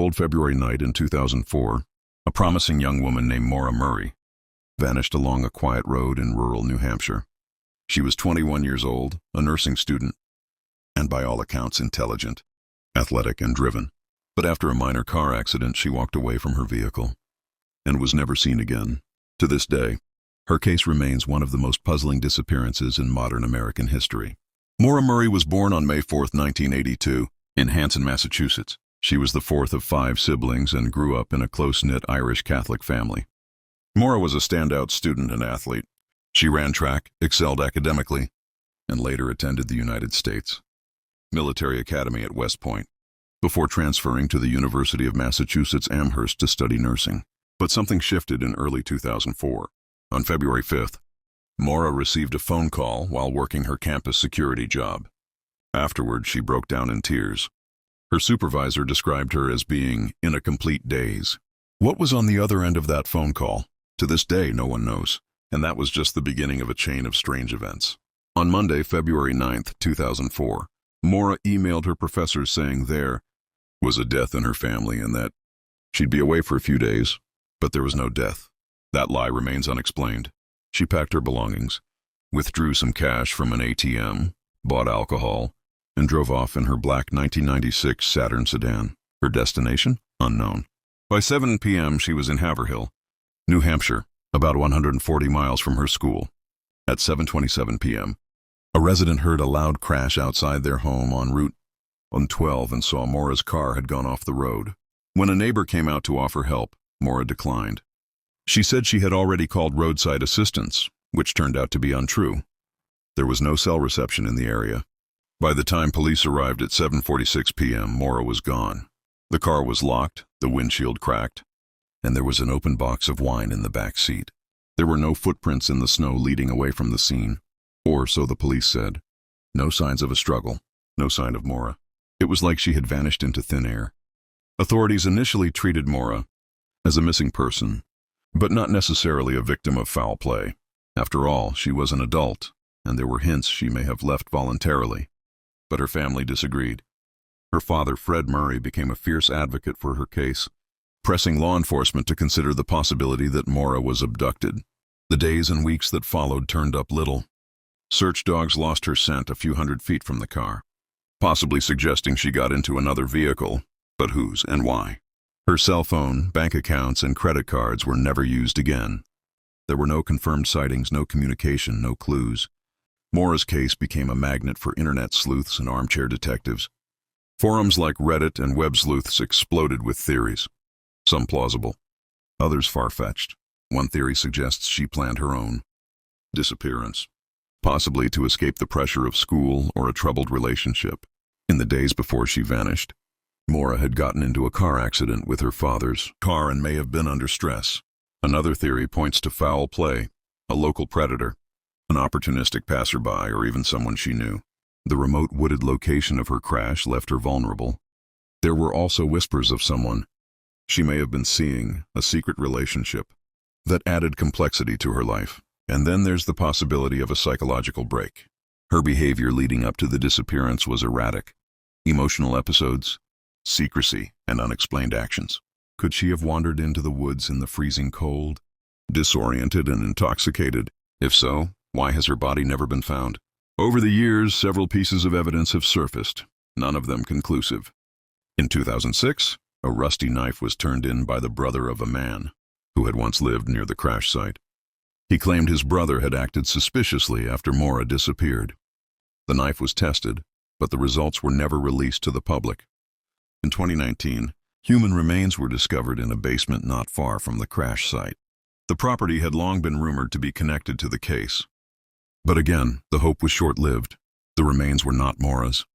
cold February night in 2004, a promising young woman named Maura Murray vanished along a quiet road in rural New Hampshire. She was 21 years old, a nursing student, and by all accounts intelligent, athletic, and driven. But after a minor car accident, she walked away from her vehicle and was never seen again. To this day, her case remains one of the most puzzling disappearances in modern American history. Maura Murray was born on May 4, 1982, in Hanson, Massachusetts. She was the fourth of 5 siblings and grew up in a close-knit Irish Catholic family. Maura was a standout student and athlete. She ran track, excelled academically, and later attended the United States Military Academy at West Point, before transferring to the University of Massachusetts Amherst to study nursing. But something shifted in early 2004. On February 5th, Maura received a phone call while working her campus security job. Afterward, she broke down in tears. Her supervisor described her as being in a complete daze. What was on the other end of that phone call? To this day, no one knows, and that was just the beginning of a chain of strange events. On Monday, February 9th, 2004, Maura emailed her professors saying there was a death in her family and that she'd be away for a few days, but there was no death. That lie remains unexplained. She packed her belongings, withdrew some cash from an ATM, bought alcohol, and drove off in her black 1996 Saturn sedan. Her destination? Unknown. By 7 p.m., she was in Haverhill, New Hampshire, about 140 miles from her school. At 7:27 p.m., a resident heard a loud crash outside their home on Route 112 and saw Maura's car had gone off the road. When a neighbor came out to offer help, Maura declined. She said she had already called roadside assistance, which turned out to be untrue. There was no cell reception in the area. By the time police arrived at 7:46 p.m., Maura was gone. The car was locked, the windshield cracked, and there was an open box of wine in the back seat. There were no footprints in the snow leading away from the scene, or so the police said. No signs of a struggle, no sign of Maura. It was like she had vanished into thin air. Authorities initially treated Maura as a missing person, but not necessarily a victim of foul play. After all, she was an adult, and there were hints she may have left voluntarily. But her family disagreed. Her father, Fred Murray, became a fierce advocate for her case, pressing law enforcement to consider the possibility that Maura was abducted. The days and weeks that followed turned up little. Search dogs lost her scent a few hundred feet from the car, possibly suggesting she got into another vehicle, but whose and why? Her cell phone, bank accounts, and credit cards were never used again. There were no confirmed sightings, no communication, no clues. Maura's case became a magnet for internet sleuths and armchair detectives. Forums like Reddit and web sleuths exploded with theories. Some plausible, others far-fetched. One theory suggests she planned her own disappearance, possibly to escape the pressure of school or a troubled relationship. In the days before she vanished, Maura had gotten into a car accident with her father's car and may have been under stress. Another theory points to foul play, a local predator, an opportunistic passerby, or even someone she knew. The remote wooded location of her crash left her vulnerable. There were also whispers of someone she may have been seeing, a secret relationship that added complexity to her life. And then there's the possibility of a psychological break. Her behavior leading up to the disappearance was erratic. Emotional episodes, secrecy, and unexplained actions. Could she have wandered into the woods in the freezing cold, disoriented and intoxicated? If so, why has her body never been found? Over the years, several pieces of evidence have surfaced, none of them conclusive. In 2006, a rusty knife was turned in by the brother of a man who had once lived near the crash site. He claimed his brother had acted suspiciously after Maura disappeared. The knife was tested, but the results were never released to the public. In 2019, human remains were discovered in a basement not far from the crash site. The property had long been rumored to be connected to the case. But again, the hope was short-lived. The remains were not Maura's.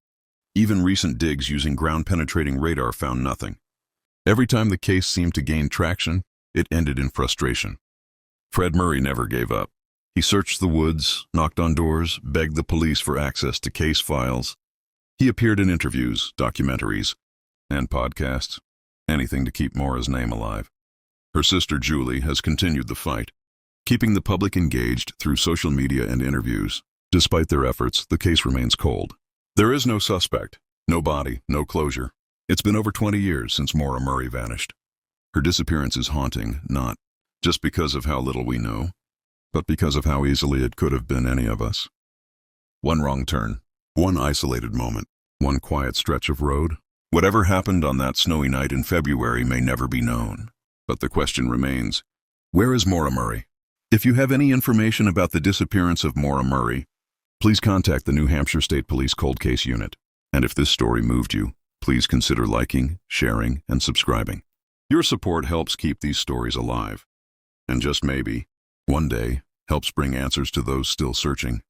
Even recent digs using ground-penetrating radar found nothing. Every time the case seemed to gain traction, it ended in frustration. Fred Murray never gave up. He searched the woods, knocked on doors, begged the police for access to case files. He appeared in interviews, documentaries, and podcasts, anything to keep Maura's name alive. Her sister Julie has continued the fight, keeping the public engaged through social media and interviews. Despite their efforts, the case remains cold. There is no suspect, no body, no closure. It's been over 20 years since Maura Murray vanished. Her disappearance is haunting, not just because of how little we know, but because of how easily it could have been any of us. One wrong turn, one isolated moment, one quiet stretch of road. Whatever happened on that snowy night in February may never be known. But the question remains, where is Maura Murray? If you have any information about the disappearance of Maura Murray, please contact the New Hampshire State Police Cold Case Unit. And if this story moved you, please consider liking, sharing, and subscribing. Your support helps keep these stories alive. And just maybe, one day, helps bring answers to those still searching.